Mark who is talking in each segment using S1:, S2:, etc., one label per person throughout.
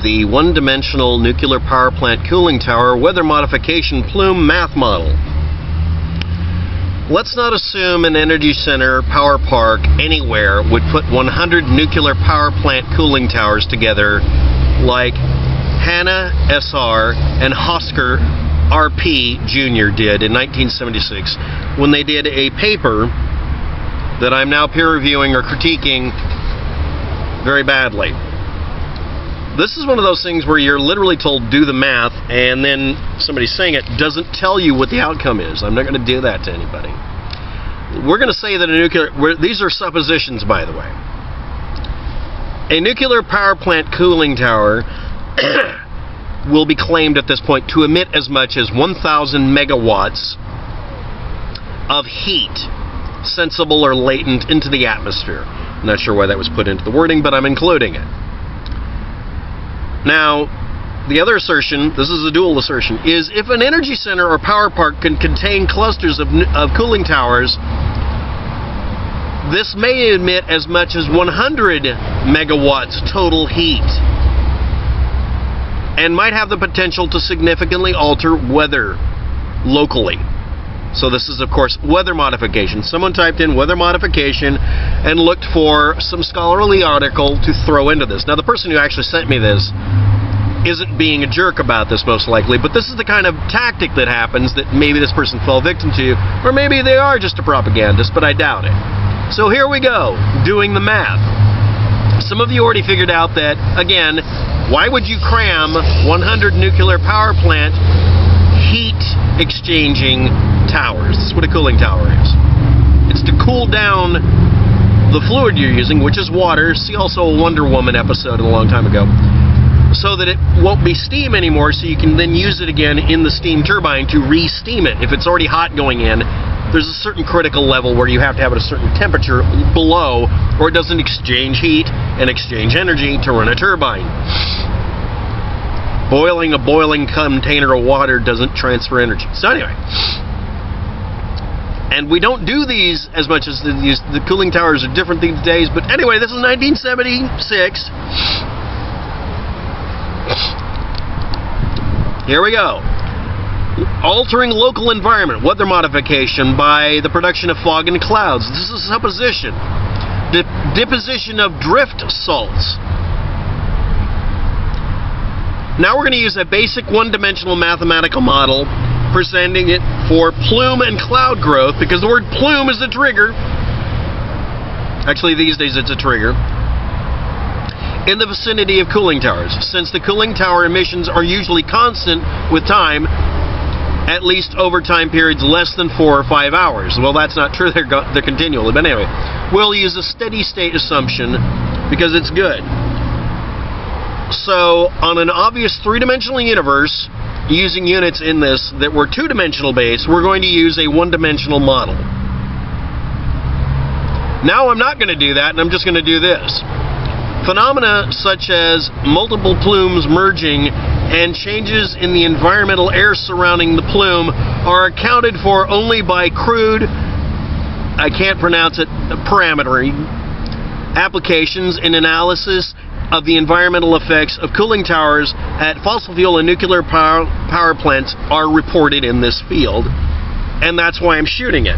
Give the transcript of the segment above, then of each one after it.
S1: the one-dimensional nuclear power plant cooling tower weather modification plume math model. Let's not assume an energy center power park anywhere would put 100 nuclear power plant cooling towers together like Hanna SR and Hosker RP Jr. did in 1976 when they did a paper that I'm now peer reviewing or critiquing very badly. This is one of those things where you're literally told do the math, and then somebody saying it doesn't tell you what the outcome is. I'm not going to do that to anybody. We're going to say that these are suppositions, by the way. A nuclear power plant cooling tower will be claimed at this point to emit as much as 1,000 megawatts of heat, sensible or latent, into the atmosphere. I'm not sure why that was put into the wording, but I'm including it. Now, the other assertion, this is a dual assertion, is if an energy center or power park can contain clusters of cooling towers, this may emit as much as 100 megawatts total heat and might have the potential to significantly alter weather locally. So this is, of course, weather modification. Someone typed in weather modification and looked for some scholarly article to throw into this. Now, the person who actually sent me this isn't being a jerk about this, most likely, but this is the kind of tactic that happens that maybe this person fell victim to, or maybe they are just a propagandist, but I doubt it. So here we go, doing the math. Some of you already figured out that, again, why would you cram 100 nuclear power plant heat exchanging towers? This is what a cooling tower is. It's to cool down the fluid you're using, which is water. See also a Wonder Woman episode a long time ago. So that it won't be steam anymore, so you can then use it again in the steam turbine to re-steam it. If it's already hot going in, there's a certain critical level where you have to have it a certain temperature below, or it doesn't exchange heat and exchange energy to run a turbine. Boiling a boiling container of water doesn't transfer energy. So anyway, and we don't do these as much as the cooling towers are different these days, but anyway, this is 1976. Here we go. Altering local environment, weather modification by the production of fog and clouds. This is a supposition. Deposition of drift salts. Now we're going to use a basic one-dimensional mathematical model, presenting it for plume and cloud growth, because the word plume is a trigger. Actually, these days it's a trigger. In the vicinity of cooling towers. Since the cooling tower emissions are usually constant with time, at least over time periods less than 4 or 5 hours. Well, that's not true. They're continual. But anyway, we'll use a steady state assumption because it's good. So, on an obvious three-dimensional universe, using units in this that were two-dimensional base, we're going to use a one-dimensional model. Now I'm not going to do that, and I'm just going to do this. Phenomena such as multiple plumes merging and changes in the environmental air surrounding the plume are accounted for only by crude, I can't pronounce it, parametry applications in analysis of the environmental effects of cooling towers at fossil fuel and nuclear power plants are reported in this field, and that's why I'm shooting it.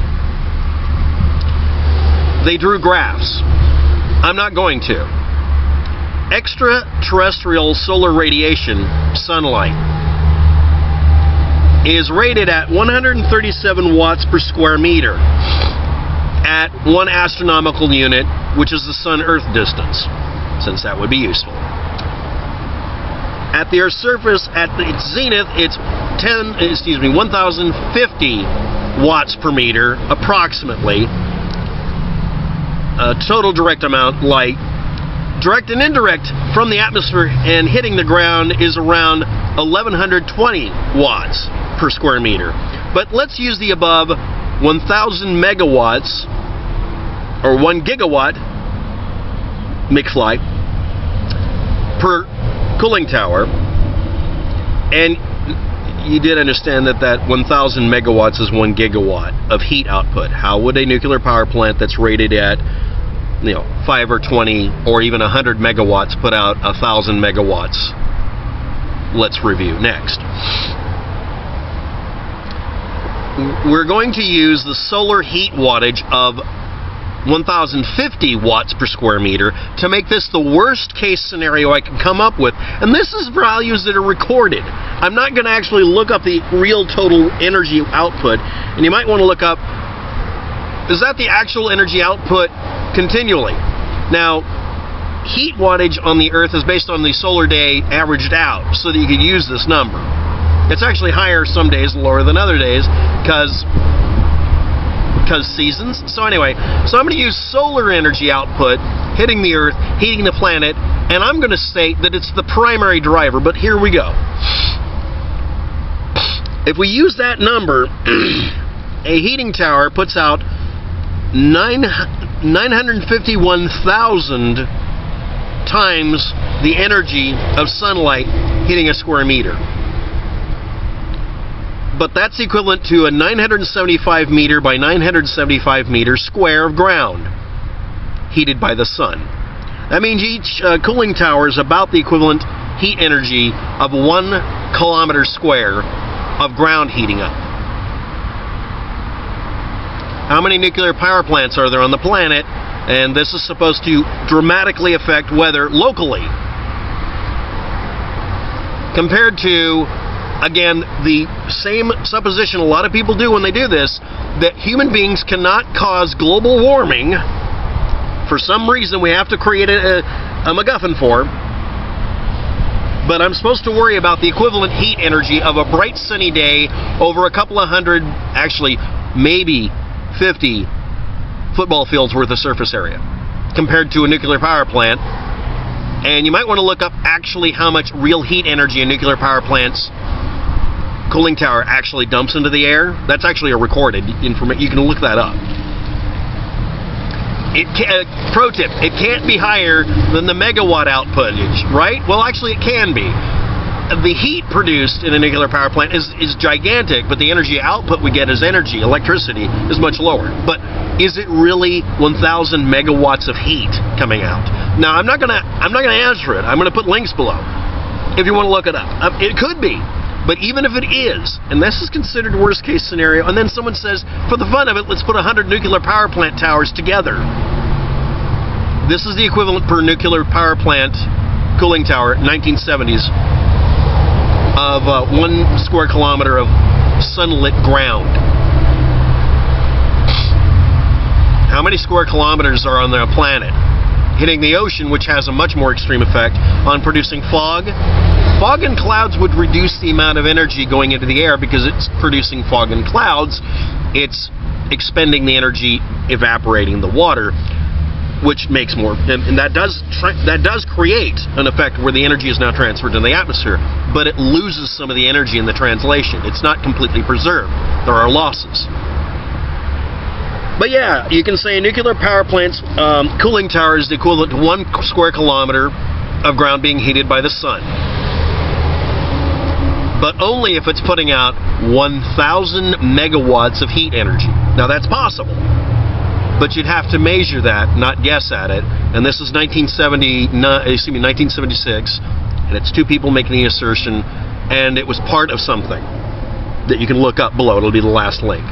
S1: They drew graphs. I'm not going to. Extraterrestrial solar radiation, sunlight, is rated at 137 watts per square meter at 1 astronomical unit, which is the Sun-Earth distance, since that would be useful. At the Earth's surface, at its zenith, it's 1050 watts per meter, approximately. Total direct amount light, direct and indirect from the atmosphere and hitting the ground, is around 1120 watts per square meter. But let's use the above 1,000 megawatts or 1 gigawatt McFly per cooling tower, and you did understand that 1,000 megawatts is 1 gigawatt of heat output. How would a nuclear power plant that's rated at 5 or 20 or even 100 megawatts put out 1,000 megawatts let's review next. We're going to use the solar heat wattage of 1050 watts per square meter to make this the worst case scenario I can come up with. And this is values that are recorded. I'm not going to actually look up the real total energy output. And you might want to look up, is that the actual energy output continually? Now, heat wattage on the Earth is based on the solar day averaged out, so that you could use this number. It's actually higher some days, lower than other days, because seasons. So anyway, so I'm going to use solar energy output hitting the Earth, heating the planet, and I'm going to state that it's the primary driver, but here we go. If we use that number, a heating tower puts out 951,000 times the energy of sunlight hitting a square meter. But that's equivalent to a 975 meter by 975 meter square of ground heated by the sun. That means each cooling tower is about the equivalent heat energy of 1 kilometer square of ground heating up. How many nuclear power plants are there on the planet? And this is supposed to dramatically affect weather locally. Compared to, again, the same supposition a lot of people do when they do this, that human beings cannot cause global warming. For some reason we have to create a MacGuffin for. But I'm supposed to worry about the equivalent heat energy of a bright sunny day over a couple of hundred, actually maybe 50 football fields worth of surface area compared to a nuclear power plant. And you might want to look up actually how much real heat energy a nuclear power plant's cooling tower actually dumps into the air. That's actually a recorded information. You can look that up. Pro tip, it can't be higher than the megawatt output, right? Well, actually it can be. The heat produced in a nuclear power plant is gigantic, but the energy output we get as energy, electricity, is much lower. But is it really 1,000 megawatts of heat coming out? Now, I'm not gonna answer it. I'm gonna put links below if you want to look it up. It could be. But even if it is, and this is considered worst case scenario, and then someone says, for the fun of it, let's put 100 nuclear power plant towers together. This is the equivalent per nuclear power plant cooling tower, 1970s, of 1 square kilometer of sunlit ground. How many square kilometers are on the planet? Hitting the ocean, which has a much more extreme effect on producing fog. Fog and clouds would reduce the amount of energy going into the air because it's producing fog and clouds. It's expending the energy evaporating the water, which makes more, and that does create an effect where the energy is now transferred to the atmosphere, but it loses some of the energy in the translation. It's not completely preserved. There are losses. But yeah, you can say a nuclear power plant's cooling tower is the equivalent to 1 square kilometer of ground being heated by the sun. But only if it's putting out 1,000 megawatts of heat energy. Now that's possible, but you'd have to measure that, not guess at it. And this is 1976, and it's 2 people making the assertion, and it was part of something that you can look up below. It'll be the last link.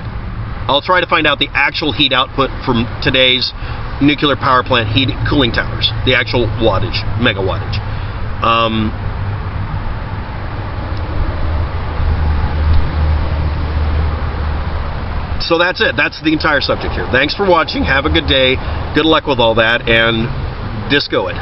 S1: I'll try to find out the actual heat output from today's nuclear power plant cooling towers, the actual wattage, megawattage. So that's it. That's the entire subject here. Thanks for watching. Have a good day. Good luck with all that, and disco it.